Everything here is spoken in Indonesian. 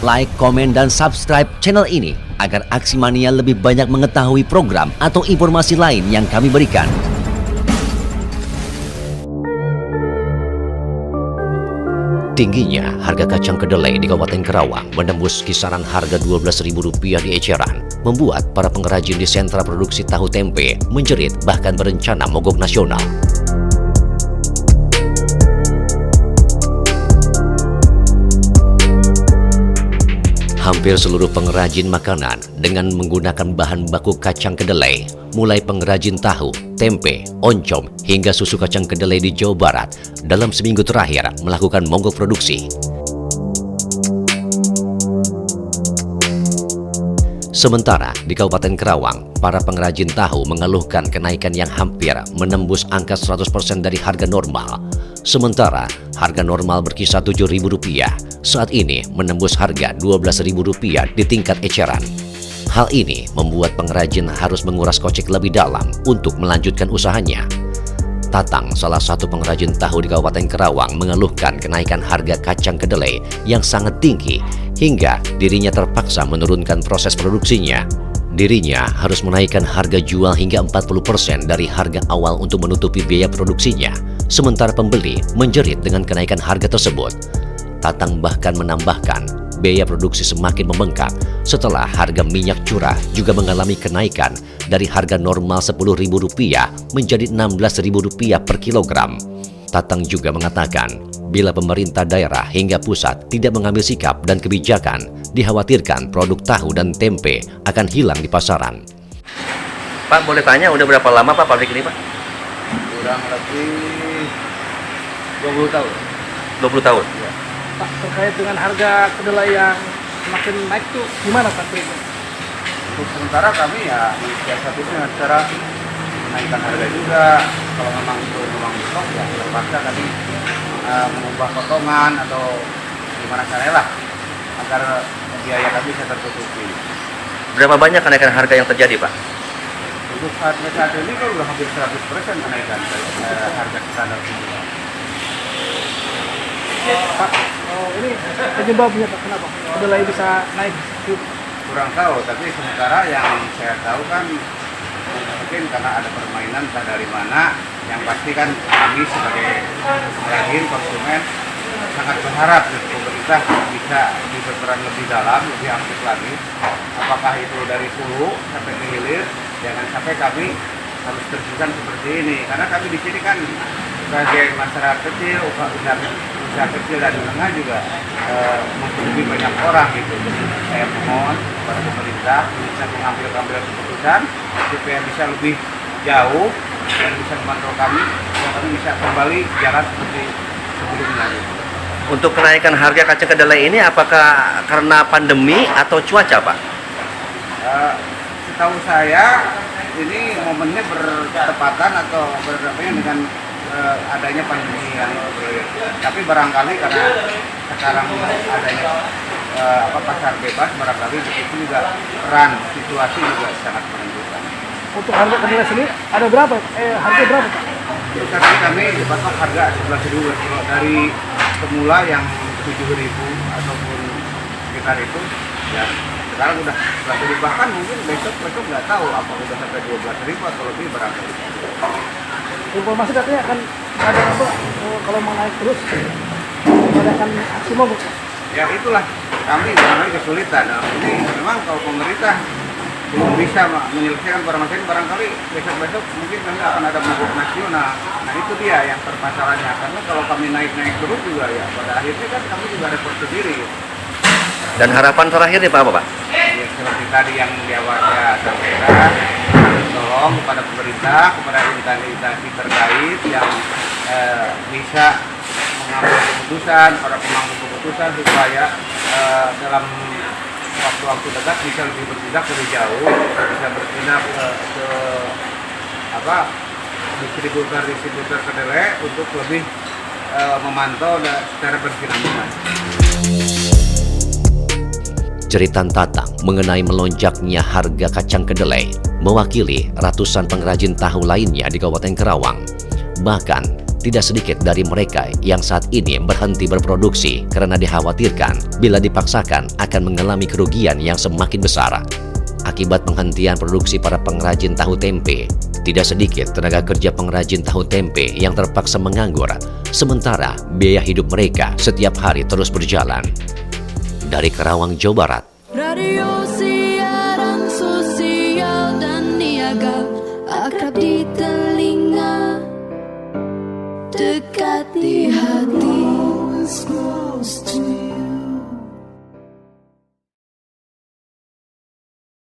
like, komen, dan subscribe channel ini agar Aksi Mania lebih banyak mengetahui program atau informasi lain yang kami berikan. Tingginya harga kacang kedelai di Kabupaten Karawang menembus kisaran harga Rp12.000 di eceran, membuat para pengrajin di sentra produksi tahu tempe menjerit bahkan berencana mogok nasional. Hampir seluruh pengrajin makanan dengan menggunakan bahan baku kacang kedelai, mulai pengrajin tahu, tempe, oncom, hingga susu kacang kedelai di Jawa Barat, dalam seminggu terakhir melakukan mogok produksi. Sementara di Kabupaten Karawang, para pengrajin tahu mengeluhkan kenaikan yang hampir menembus angka 100% dari harga normal. Sementara harga normal berkisar Rp7.000, saat ini menembus harga Rp12.000 di tingkat eceran. Hal ini membuat pengrajin harus menguras kocek lebih dalam untuk melanjutkan usahanya. Tatang, salah satu pengrajin tahu di Kabupaten Karawang, mengeluhkan kenaikan harga kacang kedelai yang sangat tinggi hingga dirinya terpaksa menurunkan proses produksinya. Dirinya harus menaikkan harga jual hingga 40% dari harga awal untuk menutupi biaya produksinya. Sementara pembeli menjerit dengan kenaikan harga tersebut. Tatang bahkan menambahkan biaya produksi semakin membengkak setelah harga minyak curah juga mengalami kenaikan dari harga normal Rp10.000 menjadi Rp16.000 per kilogram. Tatang juga mengatakan bila pemerintah daerah hingga pusat tidak mengambil sikap dan kebijakan, dikhawatirkan produk tahu dan tempe akan hilang di pasaran. Pak, boleh tanya udah berapa lama Pak pabrik ini Pak? Kurang lebih 20 tahun. 20 tahun? Ya. Pak, terkait dengan harga kedelai yang semakin naik tuh gimana Pak? Untuk sementara kami ya mensiasatinya dengan cara menaikkan harga juga. Kalau memang itu memang stok ya terpaksa kami mengubah potongan atau gimana caranya lah agar biaya kami bisa tertutupi. Berapa banyak kenaikan harga yang terjadi Pak? Untuk saat ini kan udah hampir 100% kenaikan harga standar semua. Pak, ini penyebabnya Pak, kenapa kedelai bisa naik? Kurang tahu, tapi sementara yang saya tahu kan mungkin karena ada permainan entah dari mana. Yang pasti kan kami sebagai pengrajin konsumen sangat berharap pemerintah bisa berperan lebih dalam, lebih aktif lagi. Apakah itu dari hulu sampai ke hilir, jangan sampai kami harus terjun seperti ini. Karena kami di sini kan sebagai masyarakat kecil, usaha kecil dan menengah juga lebih banyak orang gitu. Jadi saya mohon kepada pemerintah bisa mengambil keputusan supaya bisa lebih jauh dan bisa memantau kami, supaya kami bisa kembali jalan seperti sebelumnya. Gitu. Untuk kenaikan harga kacang kedelai ini apakah karena pandemi atau cuaca Pak? Setahu saya ini momennya bertepatan atau berdampak dengan adanya pandemi yang tapi barangkali karena sekarang adanya pasar bebas, barangkali itu juga peran situasi juga sangat menentukan. Untuk harga kedelai sendiri ada berapa? Harga berapa Pak? Saat ini kami patok harga 11.000 dari semula yang 7.000 ataupun sekitar itu ya sekarang udah 11.000, bahkan mungkin besok nggak tahu apa udah sampai 12.000 atau lebih barangkali. Informasi katanya akan ada apa kalau mau naik terus akan aksi mogok. Ya itulah kami barangkali kesulitan. Nah, ini memang kalau pemerintah belum bisa menyelesaikan barangkali besok mungkin kami akan ada mogok nasional. Nah itu dia yang permasalahannya, karena kalau kami naik terus juga ya pada akhirnya kan kami juga repot sendiri. Dan harapan terakhir nih Pak apa Pak? Ya seperti tadi yang di awal saya sampaikan, tolong kepada pemerintah, kepada instansi terkait yang bisa mengambil keputusan, para pemangku keputusan supaya dalam waktu-waktu dekat bisa lebih bertindak lebih jauh, bisa bertindak ke distributor kedelai untuk lebih memantau secara berkesinambungan. Jeritan Tatang mengenai melonjaknya harga kacang kedelai mewakili ratusan pengrajin tahu lainnya di Kabupaten Karawang. Bahkan tidak sedikit dari mereka yang saat ini berhenti berproduksi karena dikhawatirkan bila dipaksakan akan mengalami kerugian yang semakin besar. Akibat penghentian produksi para pengrajin tahu tempe, tidak sedikit tenaga kerja pengrajin tahu tempe yang terpaksa menganggur, sementara biaya hidup mereka setiap hari terus berjalan. Dari Karawang, Jawa Barat, Radio siaran sosial dan niaga, akrab di telinga, dekat di hati.